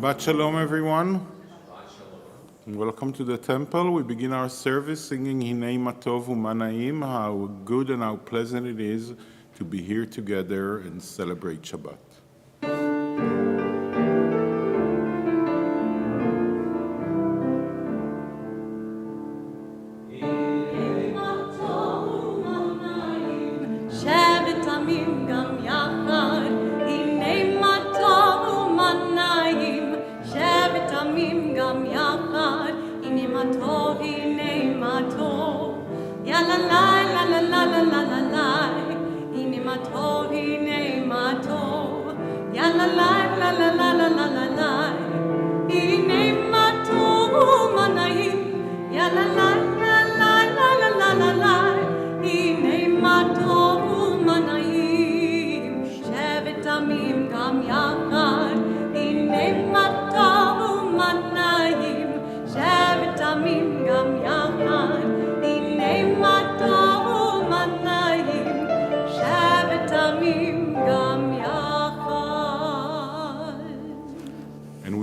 Shabbat Shalom, everyone. And welcome to the temple. We begin our service singing Hinei Matov Umanaim, how good and how pleasant it is to be here together and celebrate Shabbat.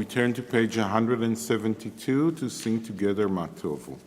Turn to page 172 to sing together Matovu.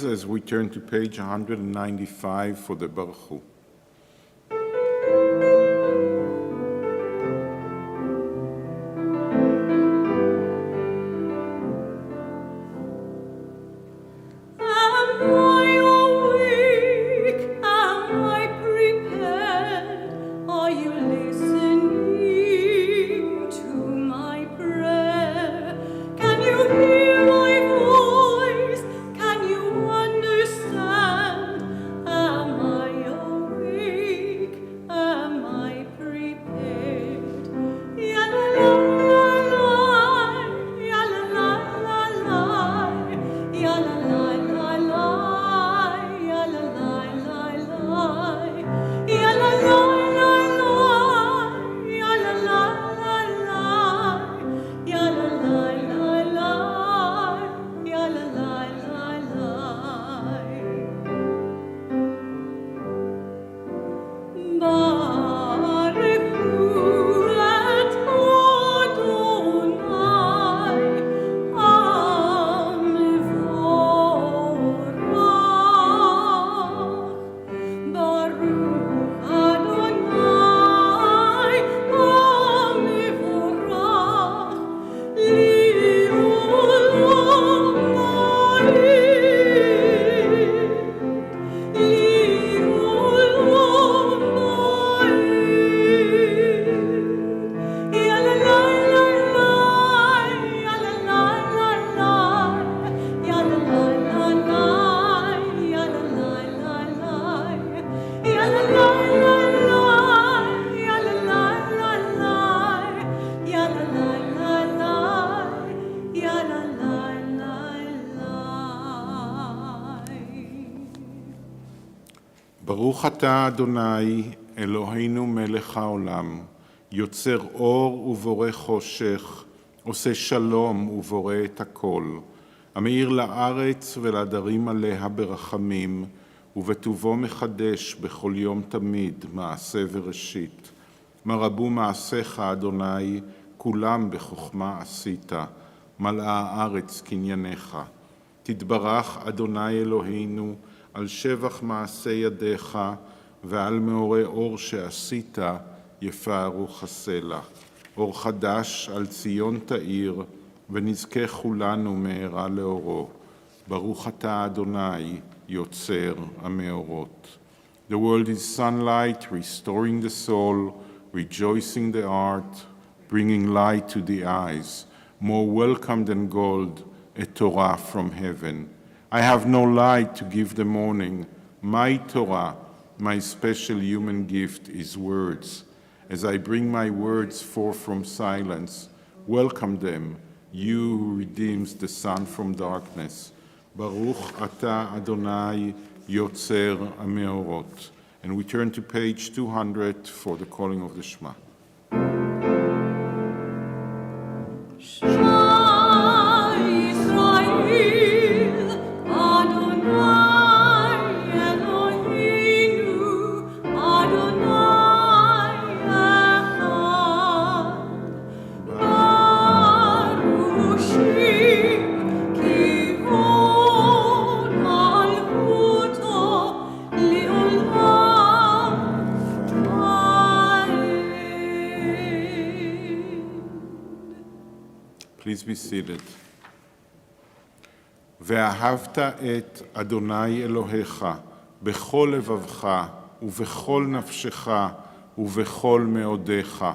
As we turn to page 195 for the Berlow. ברוך אתה אדוני אלוהינו מלך העולם, יוצר אור ובורא חושך, עושה שלום ובורא את הכל, המאיר לארץ ולעדרים עליה ברחמים, ובטובו מחדש בכל יום תמיד מעשה וראשית. מה רבו מעשיך אדוני, כולם בחוכמה עשית, מלאה הארץ קנייניך. תתברך אדוני אלוהינו, על שבח מעשה ידיך ועל מאורי אור שעשית יפארו חסלה. אור חדש על ציון תאיר ונזכה כולנו מהרה לאורו. ברוך אתה אדוני, יוצר המאורות. The world is sunlight, restoring the soul, rejoicing the heart, bringing light to the eyes, more welcome than gold, a Torah from heaven. I have no light to give the morning. My Torah, my special human gift, is words. As I bring my words forth from silence, welcome them, you who redeems the sun from darkness. Baruch ata Adonai Yotzer Ameorot. And we turn to page 200 for the calling of the Shema. Please be seated. ואהבת את אדוני אלוהיך בכל לבבך ובכל נפשך ובכל מאודיך,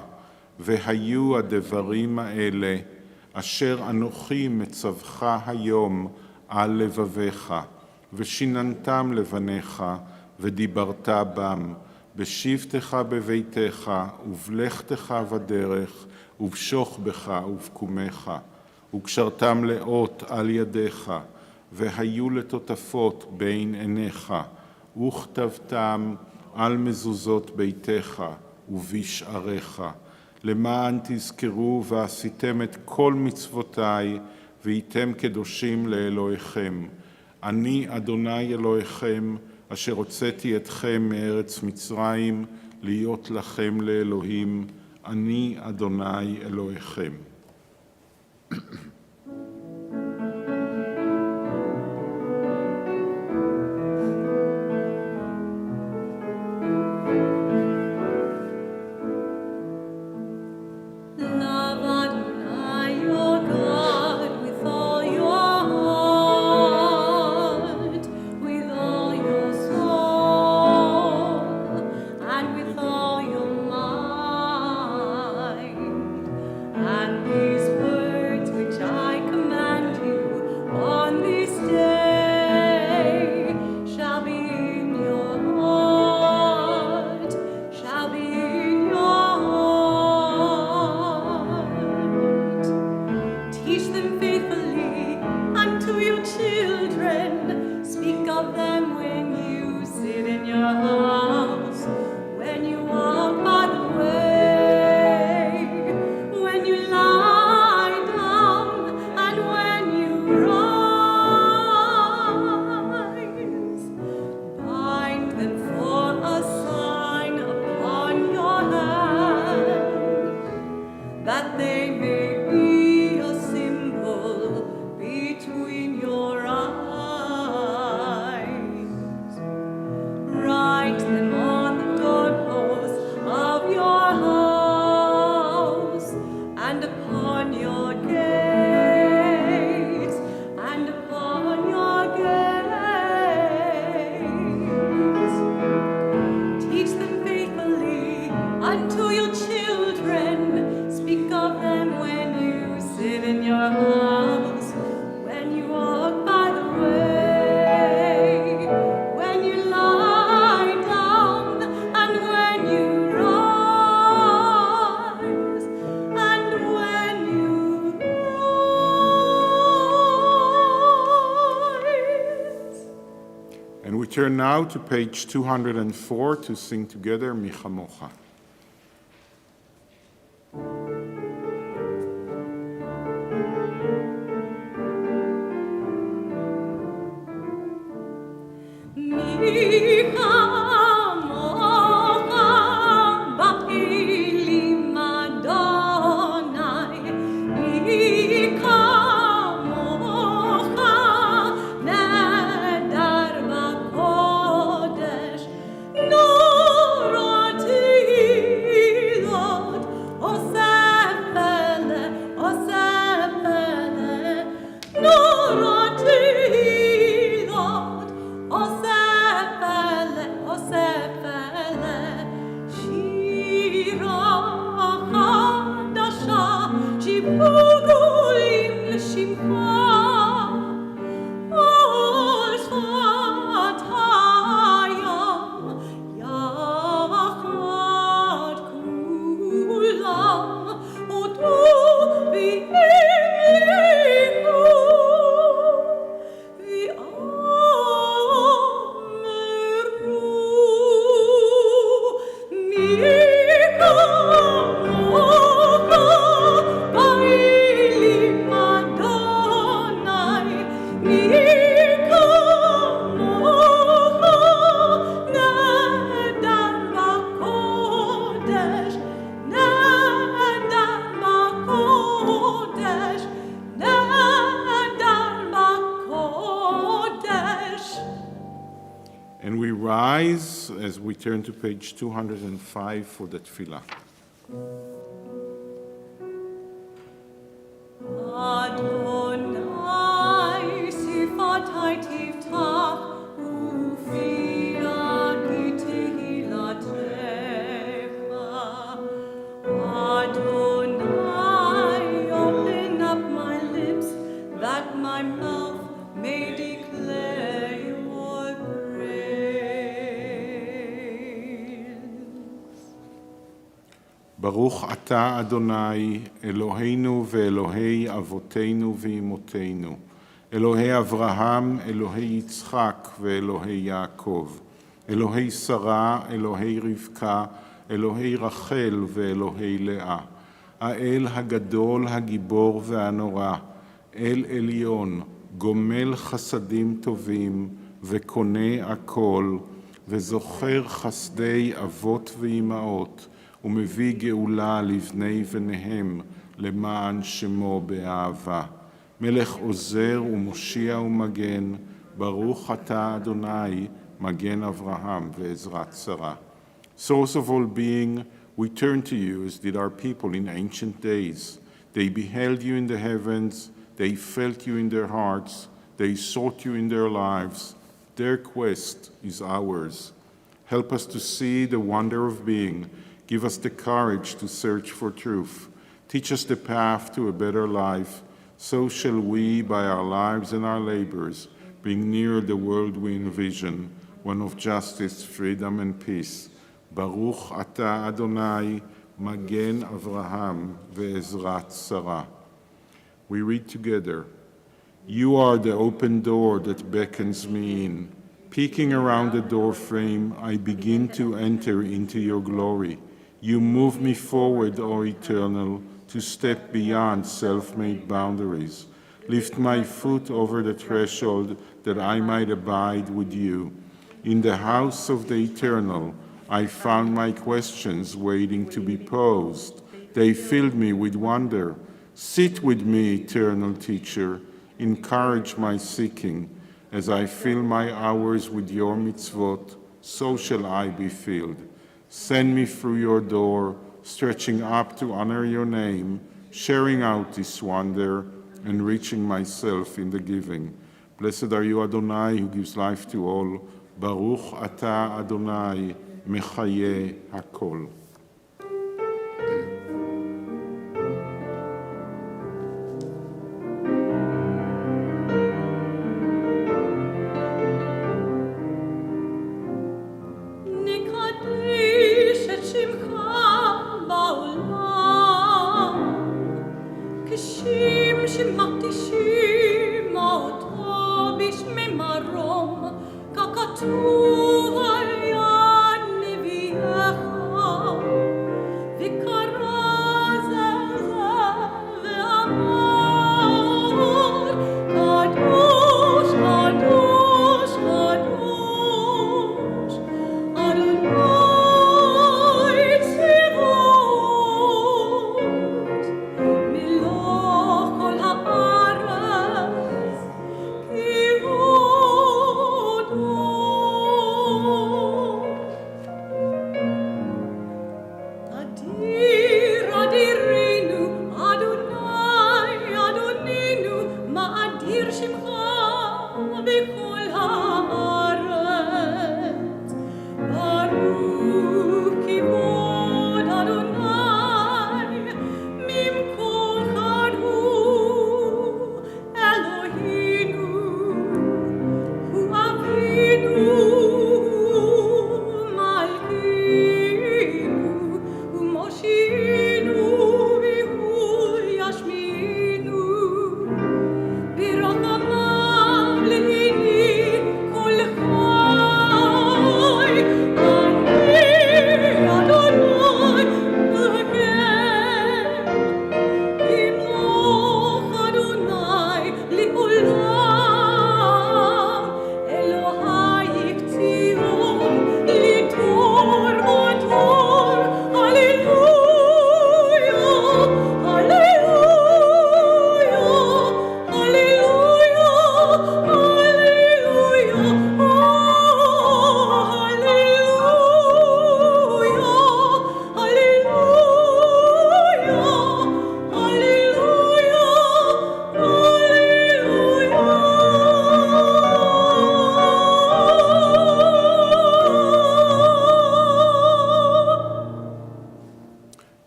והיו הדברים האלה אשר אנוכי מצווך היום על לבביך, ושיננתם לבניך ודיברת בם, בשבתך בביתך ובלכתך בדרך, ובשוכבך ובקומך, וקשרתם לאות על ידיך, והיו לטוטפות בין עיניך, וכתבתם על מזוזות ביתך ובשעריך, למען תזכרו ועשיתם את כל מצוותיי, והייתם קדושים לאלוהיכם. אני אדוני אלוהיכם, אשר הוצאתי אתכם מארץ מצרים, להיות לכם לאלוהים, אני אדוני אלוהיכם. Turn now to page 204 to sing together Mi Chamocha. No, we turn to page 205 for the tefillah. Adonai sifatai tiftach ufiyagi tehilatecha. Adonai, open up my lips that my mouth may declare your praise. ברוך אתה אדוני, אלוהינו ואלוהי אבותינו ואמותינו, אלוהי אברהם, אלוהי יצחק ואלוהי יעקב, אלוהי שרה, אלוהי רבקה, אלוהי רחל ואלוהי לאה, האל הגדול, הגיבור והנורא, אל עליון, גומל חסדים טובים וקונה הכל, וזוכר חסדי אבות ואימהות, ומביא גאולה לבני בניהם למען שמו באהבה. מלך עוזר ומושיע ומגן, ברוך אתה אדוני, מגן אברהם ועזרת שרה. Source of all being, we turn to you as did our people in ancient days. They beheld you in the heavens, they felt you in their hearts, they sought you in their lives. Their quest is ours. Help us to see the wonder of being. Give us the courage to search for truth. Teach us the path to a better life. So shall we, by our lives and our labors, bring near the world we envision, one of justice, freedom, and peace. Baruch ata Adonai, Magen Avraham ve'ezrat Sarah. We read together. You are the open door that beckons me in. Peeking around the door frame, I begin to enter into your glory. You move me forward, O Eternal, to step beyond self-made boundaries. Lift my foot over the threshold that I might abide with you. In the house of the Eternal, I found my questions waiting to be posed. They filled me with wonder. Sit with me, eternal teacher. Encourage my seeking. As I fill my hours with your mitzvot, so shall I be filled. Send me through your door, stretching up to honor your name, sharing out this wonder, enriching myself in the giving. Blessed are you, Adonai, who gives life to all. Baruch ata Adonai, mechaye hakol. Adonai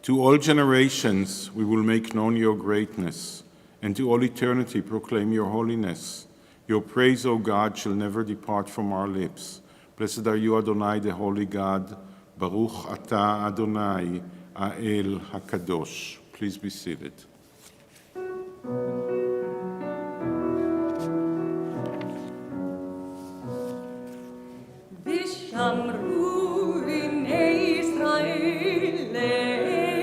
To all generations we will make known your greatness, and to all eternity proclaim your holiness. Your praise, O God, shall never depart from our lips. Blessed are you, Adonai, the holy God. Baruch atah Adonai, Ha'el HaKadosh. Please be seated. ושמרו בני ישראל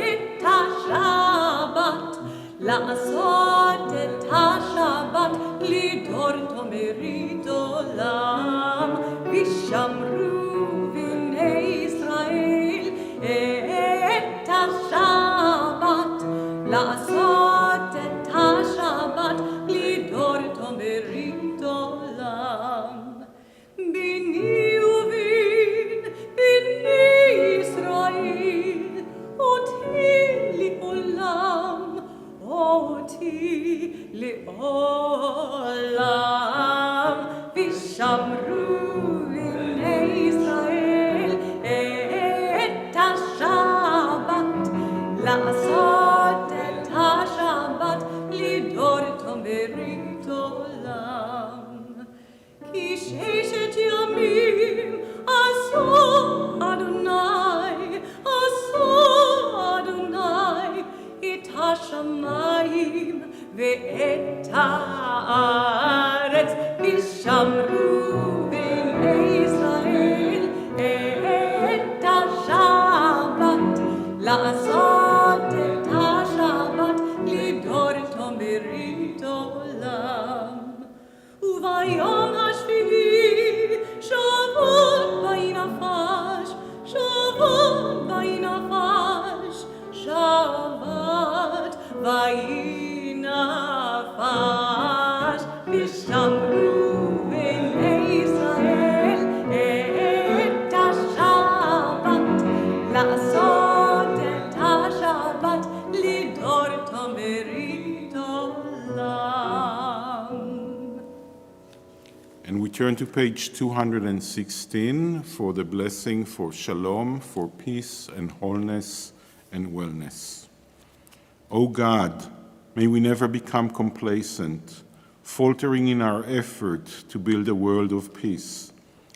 את השבת, לעשות את השבת לדור תאמרית עולם. ושמרו בני ישראל את השבת, לעשות את השבת לדור תאמרית עולם. בני ישראל, אותי לעולם, אותי לעולם. ושמרו בני ישראל את השבת, לעשות את השבת לדור תאמרית עולם. כי ששת ימים עשו אדוני, עשו אדוני את השמיים ואת הארץ. ושמרו בני ישראל את השבת, לעשות את השבת לדור תאמרית עולם. וביום השביעי שבות וינפש, שבות וינפש, שבת וינפש. ושמרו בני ישראל את השבת, לעשות את השבת לדור תאמרית עולם. And we turn to page 216 for the blessing for shalom, for peace and wholeness and wellness. O God, may we never become complacent, faltering in our effort to build a world of peace.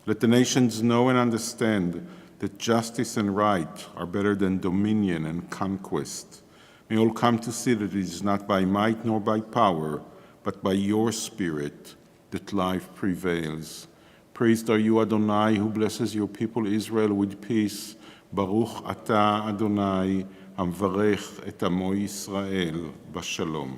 Let the nations know and understand that justice and right are better than dominion and conquest. May all come to see that it is not by might nor by power, but by your Spirit that life prevails. Praised are you, Adonai, who blesses your people Israel with peace. Baruch atah Adonai, המברך את עמו ישראל בשלום.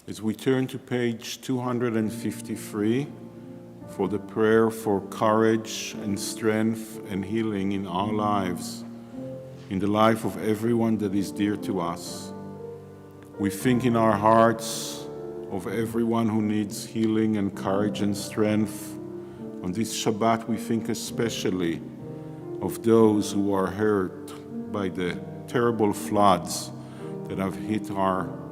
As we turn to page 253 for the prayer for courage and strength and healing in our lives, in the life of everyone that is dear to us, we think in our hearts of everyone who needs healing and courage and strength. On this Shabbat, we think especially of those who are hurt by the terrible floods that have hit our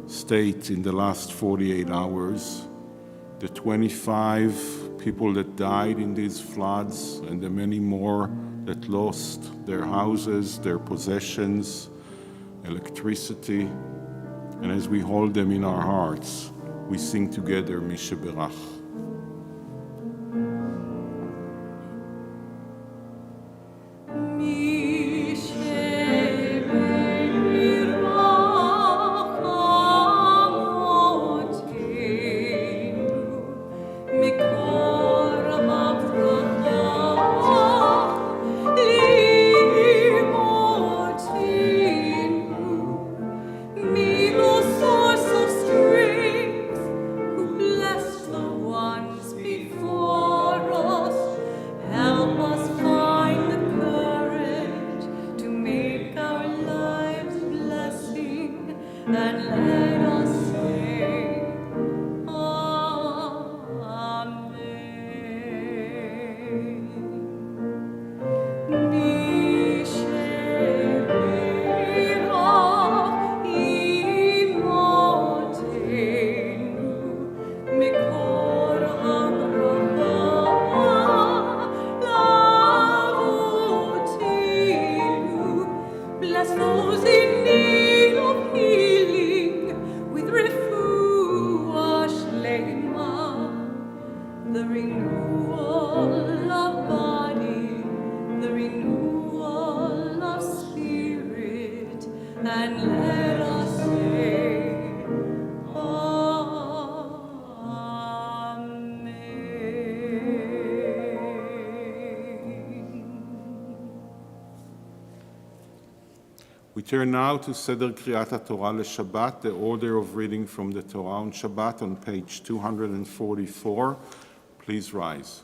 state in the last 48 hours, the 25 people that died in these floods, and the many more that lost their houses, their possessions, electricity. And as we hold them in our hearts, we sing together Misheberach. We turn now to Seder Kriyat Torah LeShabbat, the order of reading from the Torah on Shabbat on page 244. Please rise.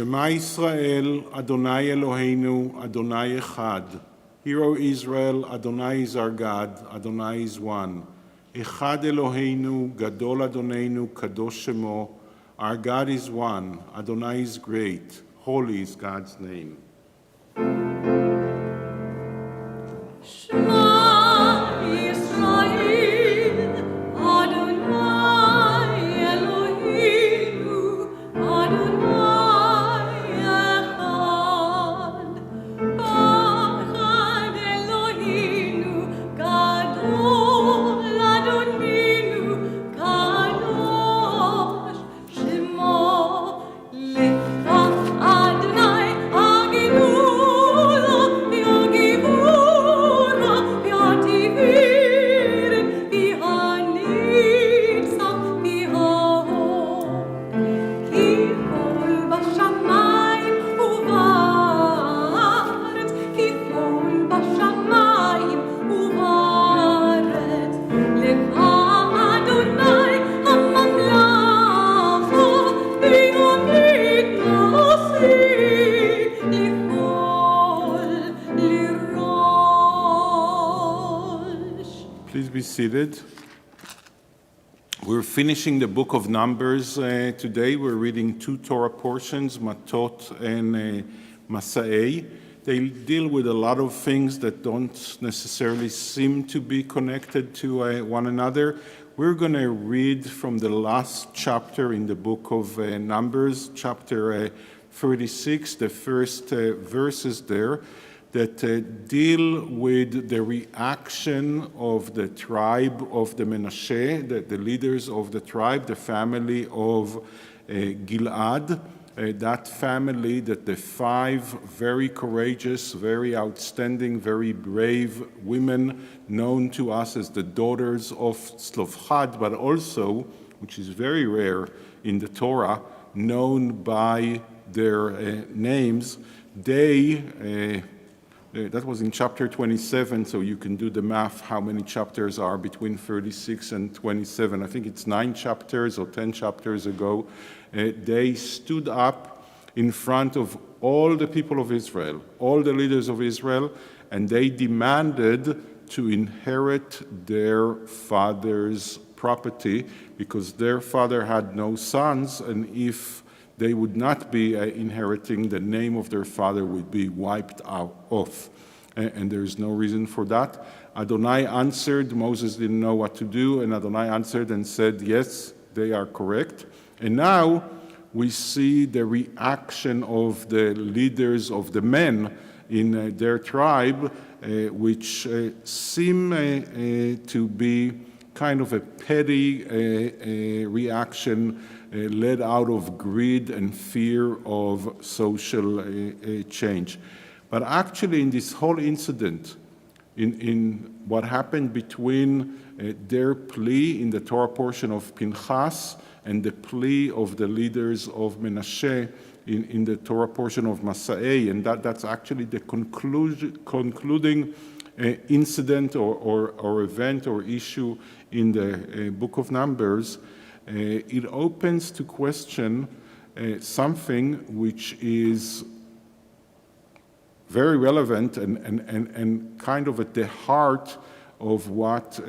Shema Yisrael, Adonai Eloheinu, Adonai Echad. Hear, O Israel, Adonai is our God, Adonai is one. Echad Eloheinu, Gadol Adonenu, Kadosh Shemo. Our God is one, Adonai is great, holy is God's name. Adonai, Agenu. seated. We're finishing the book of Numbers today. We're reading two Torah portions, Matot and Masa'ei. They deal with a lot of things that don't necessarily seem to be connected to one another. We're going to read from the last chapter in the book of Numbers, chapter 36, the first verses there, that deal with the reaction of the tribe of the Menashe, the leaders of the tribe, the family of Gilad, that family that the five very courageous, very outstanding, very brave women known to us as the daughters of Tzlofchad, but also, which is very rare in the Torah, known by their names, that was in chapter 27, so you can do the math how many chapters are between 36 and 27. I think it's 9 chapters or 10 chapters ago. They stood up in front of all the people of Israel, all the leaders of Israel, and they demanded to inherit their father's property because their father had no sons, and if they would not be inheriting, the name of their father would be wiped off. And there's no reason for that. Adonai answered, Moses didn't know what to do, and Adonai answered and said, yes, they are correct. And now we see the reaction of the leaders of the men in their tribe, which seem to be kind of a petty reaction led out of greed and fear of social change. But actually in this whole incident, in what happened between their plea in the Torah portion of Pinchas and the plea of the leaders of Menashe in the Torah portion of Masa'ei, and that's actually the concluding incident or event or issue in the book of Numbers, it opens to question something which is very relevant and kind of at the heart of what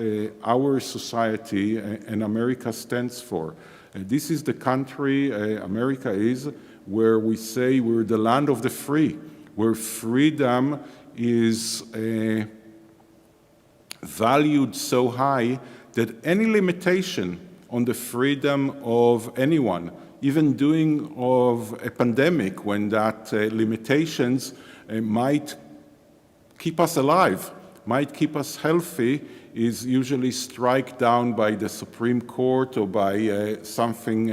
our society and America stands for. This is the country, America is, where we say we're the land of the free, where freedom is valued so high that any limitation on the freedom of anyone, even during of a pandemic when that limitations might keep us alive, might keep us healthy, is usually struck down by the Supreme Court or by something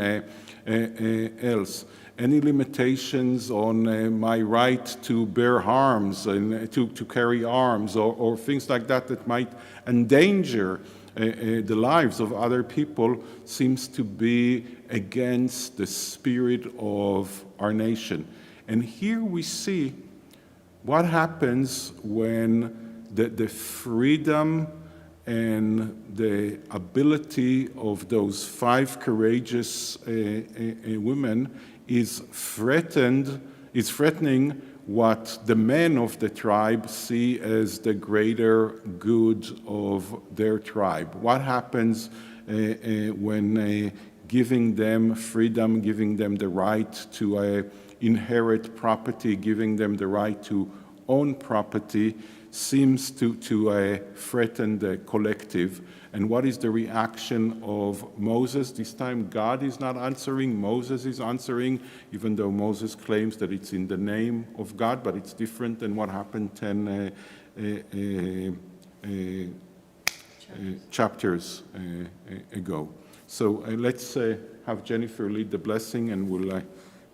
else. Any limitations on my right to bear arms and to carry arms or things like that might endanger the lives of other people seems to be against the spirit of our nation. And here we see what happens when the freedom and the ability of those five courageous women is threatening what the men of the tribe see as the greater good of their tribe. What happens when giving them freedom, giving them the right to inherit property, giving them the right to own property, seems to threaten the collective. And what is the reaction of Moses? This time God is not answering, Moses is answering, even though Moses claims that it's in the name of God, but it's different than what happened 10 chapters ago. So let's have Jennifer lead the blessing, and we'll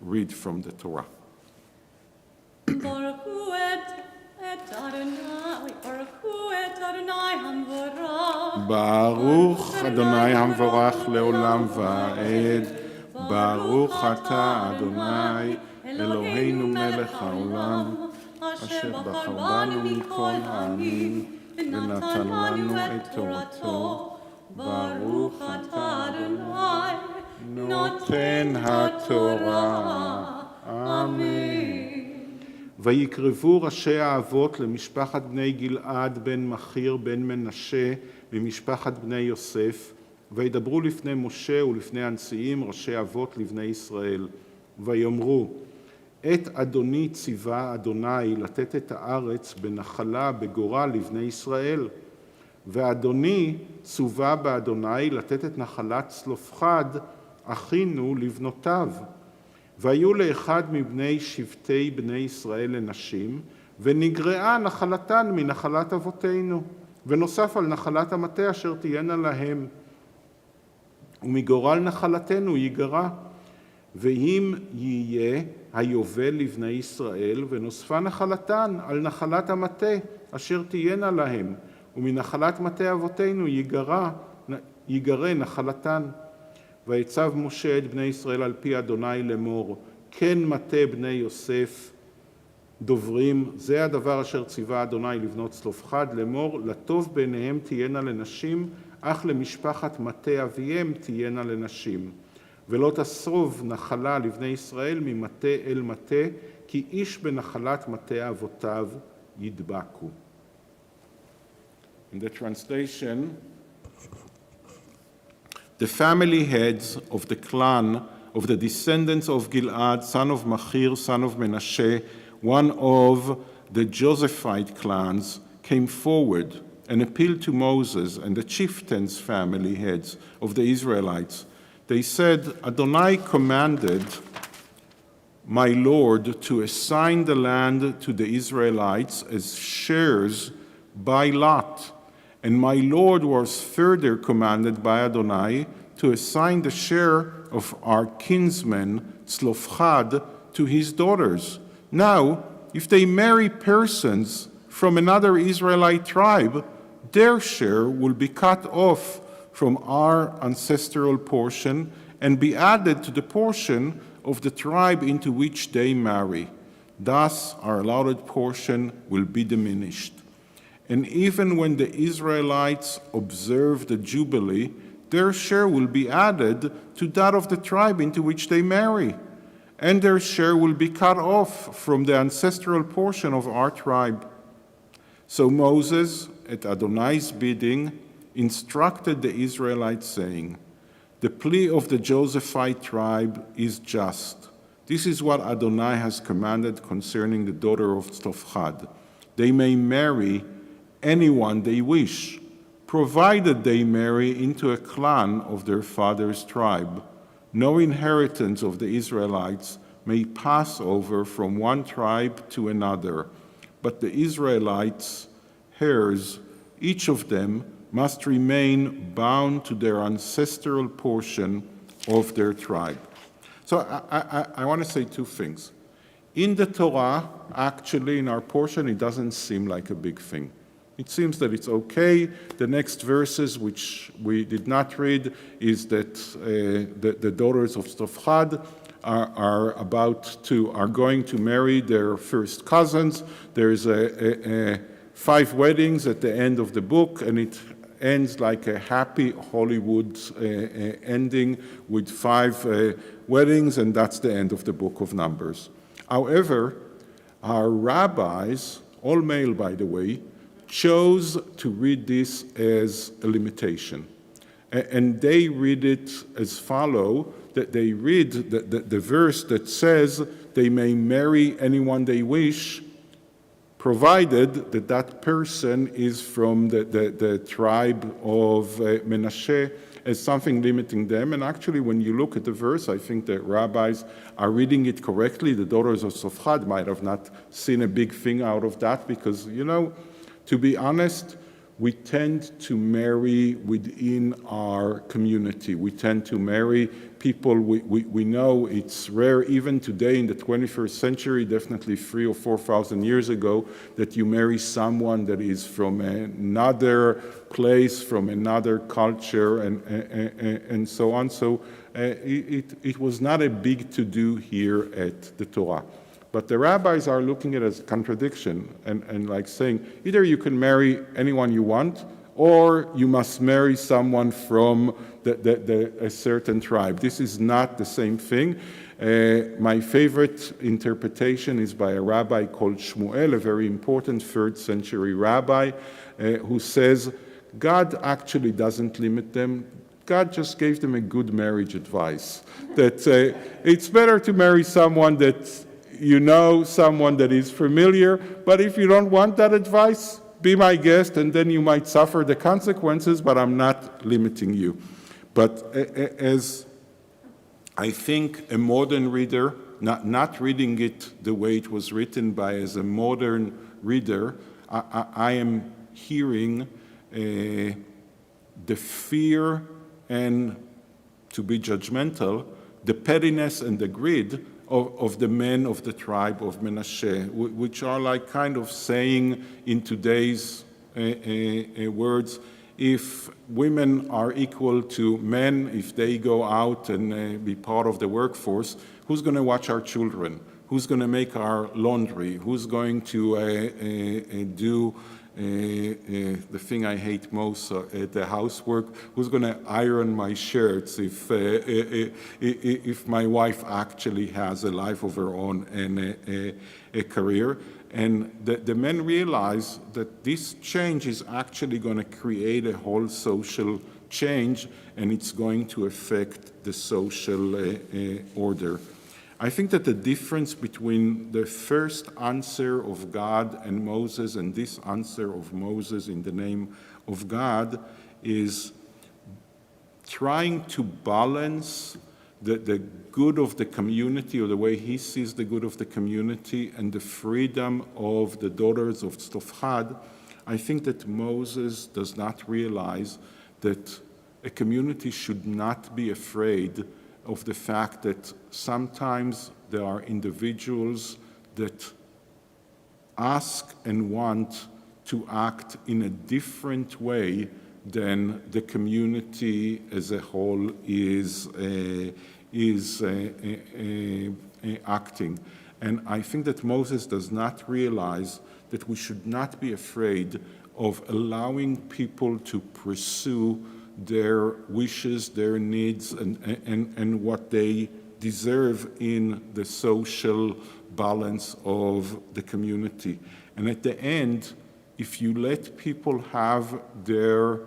read from the Torah. ברוך אדוני המבורך לעולם ועד, ברוך אתה אדוני אלוהינו מלך העולם, אשר בחר בנו מכל העמים ונתן לנו את תורתו, ברוך אתה אדוני נותן התורה, אמן. ויקרבו ראשי האבות למשפחת בני גלעד בן מכיר בן מנשה ממשפחת בני יוסף, וידברו לפני משה ולפני הנשיאים ראשי אבות לבני ישראל, ויאמרו, את אדוני ציווה אדוני לתת את הארץ בנחלה בגורל לבני ישראל, ואדוני צווה באדוני לתת את נחלת צלופחד אחינו לבנותיו. והיו לאחד מבני שבטי בני ישראל לנשים, ונגרעה נחלתן מנחלת אבותינו, ונוסף על נחלת המטה אשר תהיינה להם. ומגורל נחלתנו ייגרע. ואם יהיה היובל לבני ישראל, ונוספה נחלתן על נחלת המטה אשר תהיינה להם, ומנחלת מטה אבותינו ייגרע נחלתן. ויצב משה את בני ישראל על פי אדוני לאמור, כן מטה בני יוסף דוברים, זה הדבר אשר ציווה אדוני לבנות צלופחד, לאמור, לטוב בעיניהם תהיינה לנשים, אך למשפחת מטה אביהם תהיינה לנשים. ולא תסרוב נחלה לבני ישראל ממטה אל מטה, כי איש בנחלת מטה אבותיו ידבקו. In the translation, the family heads of the clan of the descendants of Gilad, son of Machir, son of Menashe, one of the Josephite clans, came forward and appealed to Moses and the chieftains' family heads of the Israelites. They said, Adonai commanded my Lord to assign the land to the Israelites as shares by lot. And my Lord was further commanded by Adonai to assign the share of our kinsman Tzlofchad to his daughters. Now, if they marry persons from another Israelite tribe, their share will be cut off from our ancestral portion and be added to the portion of the tribe into which they marry. Thus, our allotted portion will be diminished. And even when the Israelites observe the Jubilee, their share will be added to that of the tribe into which they marry, and their share will be cut off from the ancestral portion of our tribe. So Moses, at Adonai's bidding, instructed the Israelites, saying, the plea of the Josephite tribe is just. This is what Adonai has commanded concerning the daughter of Tzlofchad. They may marry anyone they wish, provided they marry into a clan of their father's tribe. No inheritance of the Israelites may pass over from one tribe to another, but the Israelites' heirs, each of them, must remain bound to their ancestral portion of their tribe. So I want to say two things. In the Torah, actually, in our portion, it doesn't seem like a big thing. It seems that it's okay. The next verses, which we did not read, is that the daughters of Tzlofchad are going to marry their first cousins. There's 5 weddings at the end of the book, and it ends like a happy Hollywood ending with 5 weddings, and that's the end of the book of Numbers. However, our rabbis, all male by the way, chose to read this as a limitation. And they read it as follow, that they read the verse that says they may marry anyone they wish, provided that that person is from the tribe of Menashe, as something limiting them. And actually, when you look at the verse, I think that rabbis are reading it correctly. The daughters of Tzlofchad might have not seen a big thing out of that because, to be honest, we tend to marry within our community. We tend to marry people we know. It's rare even today in the 21st century, definitely 3,000 or 4,000 years ago, that you marry someone that is from another place, from another culture, and so on. So it was not a big to-do here at the Torah. But the rabbis are looking at it as a contradiction and like saying, either you can marry anyone you want, or you must marry someone from a certain tribe. This is not the same thing. My favorite interpretation is by a rabbi called Shmuel, a very important 3rd century rabbi, who says, God actually doesn't limit them. God just gave them a good marriage advice. That it's better to marry someone that you know, someone that is familiar, but if you don't want that advice, be my guest, and then you might suffer the consequences, but I'm not limiting you. But as I think a modern reader, not reading it the way it was written by as a modern reader, I am hearing the fear and, to be judgmental, the pettiness and the greed of the men of the tribe of Menashe, which are like kind of saying in today's words, if women are equal to men, if they go out and be part of the workforce, who's going to watch our children? Who's going to make our laundry? Who's going to do the thing I hate most, the housework? Who's going to iron my shirts if my wife actually has a life of her own and a career? And the men realize that this change is actually going to create a whole social change, and it's going to affect the social order. I think that the difference between the first answer of God and Moses and this answer of Moses in the name of God is trying to balance the good of the community, or the way he sees the good of the community, and the freedom of the daughters of Tzlofchad. I think that Moses does not realize that a community should not be afraid of the fact that sometimes there are individuals that ask and want to act in a different way than the community as a whole is acting. And I think that Moses does not realize that we should not be afraid of allowing people to pursue their wishes, their needs, and what they deserve in the social balance of the community. And at the end, if you let people have their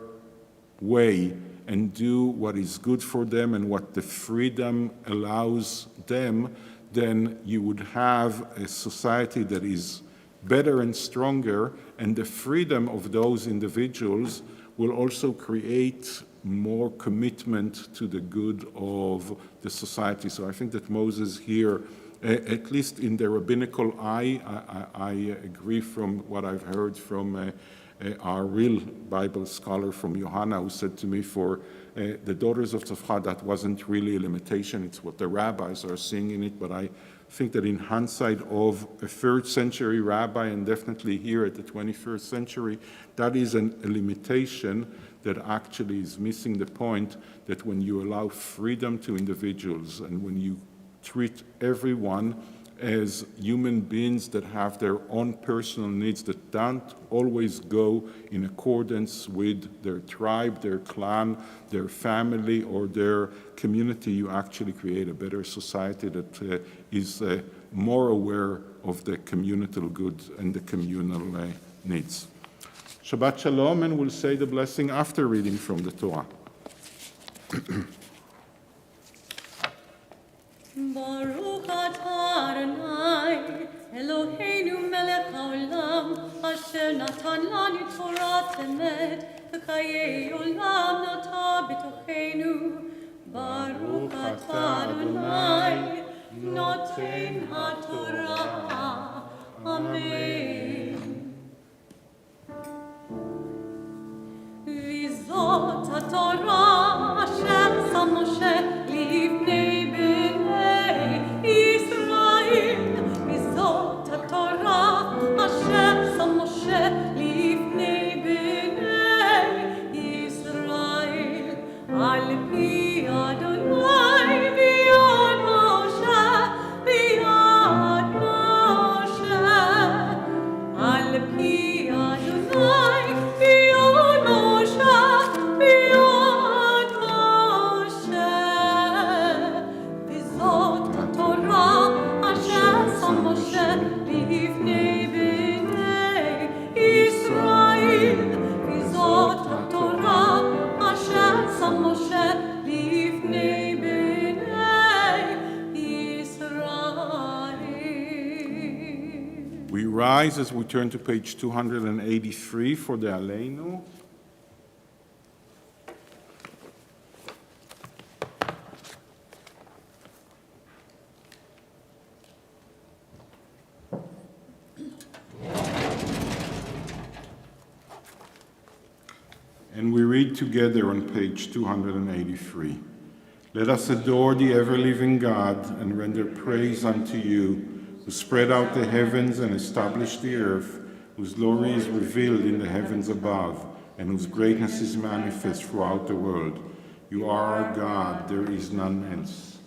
way and do what is good for them and what the freedom allows them, then you would have a society that is better and stronger, and the freedom of those individuals will also create more commitment to the good of the society. So I think that Moses here, at least in the rabbinical eye, I agree from what I've heard from our real Bible scholar from Johanna, who said to me, for the daughters of Tzlofchad, that wasn't really a limitation. It's what the rabbis are seeing in it. But I think that in hindsight of a 3rd century rabbi, and definitely here at the 21st century, that is a limitation that actually is missing the point that when you allow freedom to individuals and when you treat everyone as human beings that have their own personal needs that don't always go in accordance with their tribe, their clan, their family, or their community, you actually create a better society that is more aware of the communal good and the communal needs. Shabbat Shalom, and we'll say the blessing after reading from the Torah. Baruch atah Adonai, Eloheinu melech haolam, asher natan lanu Torah emet, v'chayei olam nata b'tochenu. Baruch atah Adonai, noten haTorah. Amen. V'zot haTorah asher sam Moshe livnei bnei Yisrael. V'zot haTorah asher sam Moshe livnei bnei Yisrael. Al pi Adonai v'yad Moshe v'yad Moshe. We rise as we turn to page 283 for the Aleinu. And we read together on page 283. Let us adore the ever-living God and render praise unto you, who spread out the heavens and established the earth, whose glory is revealed in the heavens above, and whose greatness is manifest throughout the world. You are our God, there is none else.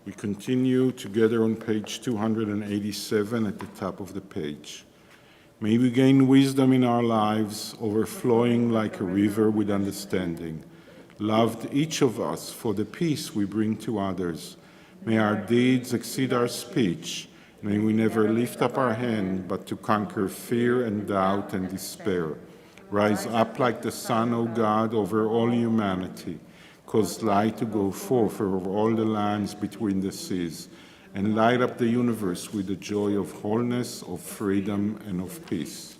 We continue together on page 287 at the top of the page. May we gain wisdom in our lives, overflowing like a river with understanding. Loved each of us for the peace we bring to others. May our deeds exceed our speech. May we never lift up our hand, but to conquer fear and doubt and despair. Rise up like the sun, O God, over all humanity. Cause light to go forth over all the lands between the seas, and light up the universe with the joy of wholeness, of freedom, and of peace.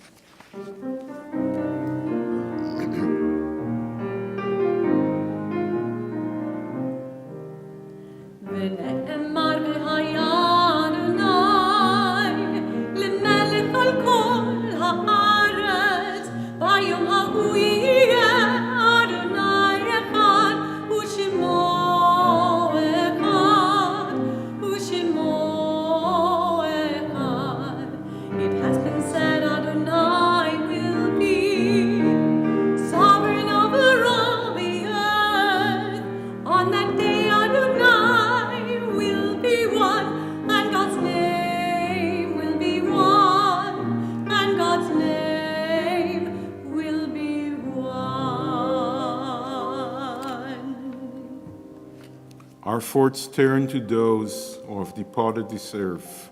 Our thoughts turn to those who have departed this earth,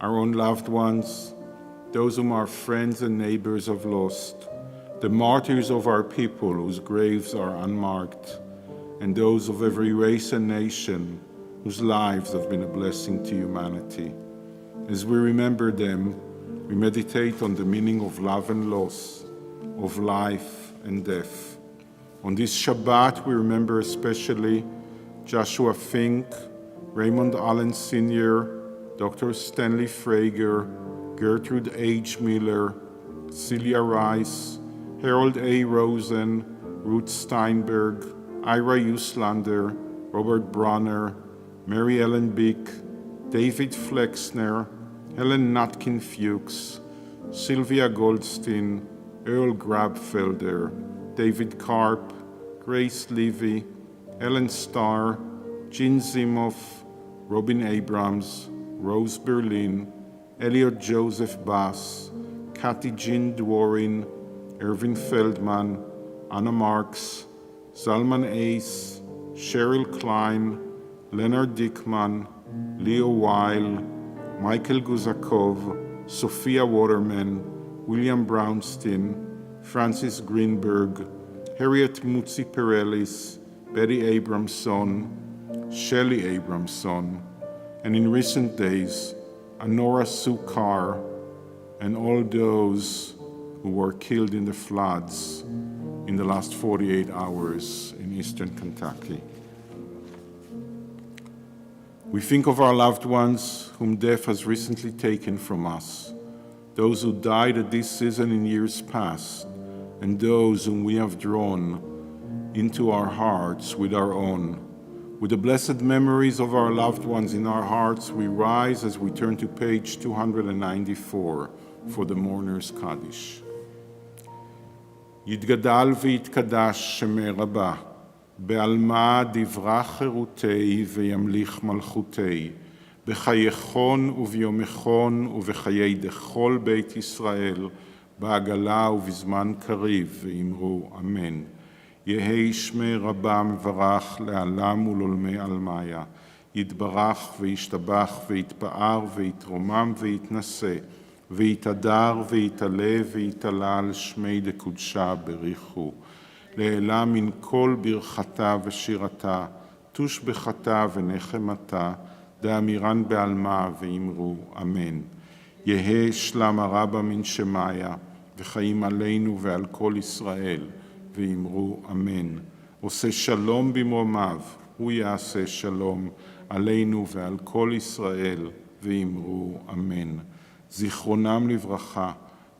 our own loved ones, those whom our friends and neighbors have lost, the martyrs of our people whose graves are unmarked, and those of every race and nation whose lives have been a blessing to humanity. As we remember them, we meditate on the meaning of love and loss, of life and death. On this Shabbat, we remember especially Joshua Fink, Raymond Allen Sr., Dr. Stanley Frager, Gertrude H. Miller, Celia Rice, Harold A. Rosen, Ruth Steinberg, Ira Uslander, Robert Bronner, Mary Ellen Bick, David Flexner, Helen Nutkin Fuchs, Sylvia Goldstein, Earl Grabfelder, David Karp, Grace Levy, Ellen Starr, Jean Zimoff, Robin Abrams, Rose Berlin, Elliot Joseph Bass, Kathy Jean Dworin, Irvin Feldman, Anna Marks, Zalman Ace, Cheryl Klein, Leonard Dickman, Leo Weil, Michael Guzakov, Sophia Waterman, William Brownstein, Francis Greenberg, Harriet Mutzi Perellis, Betty Abramson, Shelley Abramson, and in recent days, Anora Sue Carr, and all those who were killed in the floods in the last 48 hours in eastern Kentucky. We think of our loved ones whom death has recently taken from us, those who died at this season in years past, and those whom we have drawn into our hearts with our own. With the blessed memories of our loved ones in our hearts, we rise as we turn to page 294 for the mourner's Kaddish. יתגדל ויתקדש שמי רבה, בעלמא דברה חירותי וימליך מלכותי, בחייכון וביומכון ובחיי דכל בית ישראל, בעגלה ובזמן קריב, ואמרו אמן. יהי שמי רבה מברך לעלם ולעולמי עלמיה, יתברך וישתבח ויתפאר ויתרומם ויתנשא, ויתהדר ויתעלה ויתעלה על שמי דקודשה בריחו. לעילה מן כל ברכתה ושירתה, תושבחתה ונחמתה, דאמירן בעלמה ואמרו אמן. יהא שלמה רבה מן שמיה, וחיים עלינו ועל כל ישראל, ואמרו אמן. עושה שלום במרומיו, הוא יעשה שלום עלינו ועל כל ישראל, ואמרו אמן. זיכרונם לברכה.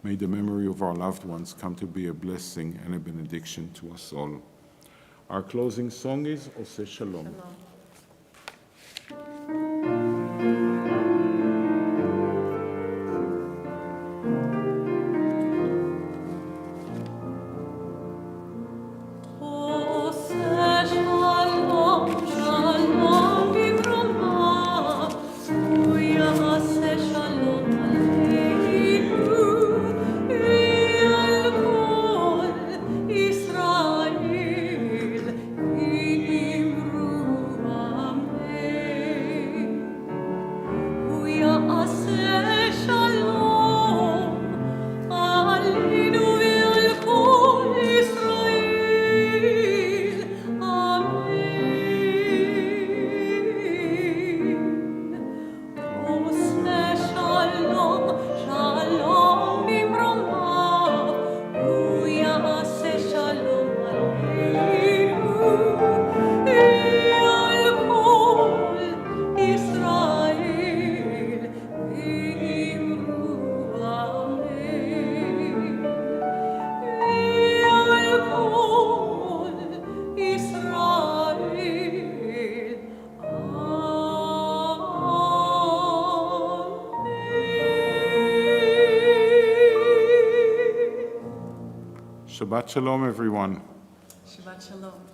May the memory of our loved ones come to be a blessing and a benediction to us all. Our closing song is Ose Shalom. Shabbat Shalom, everyone. Shabbat Shalom.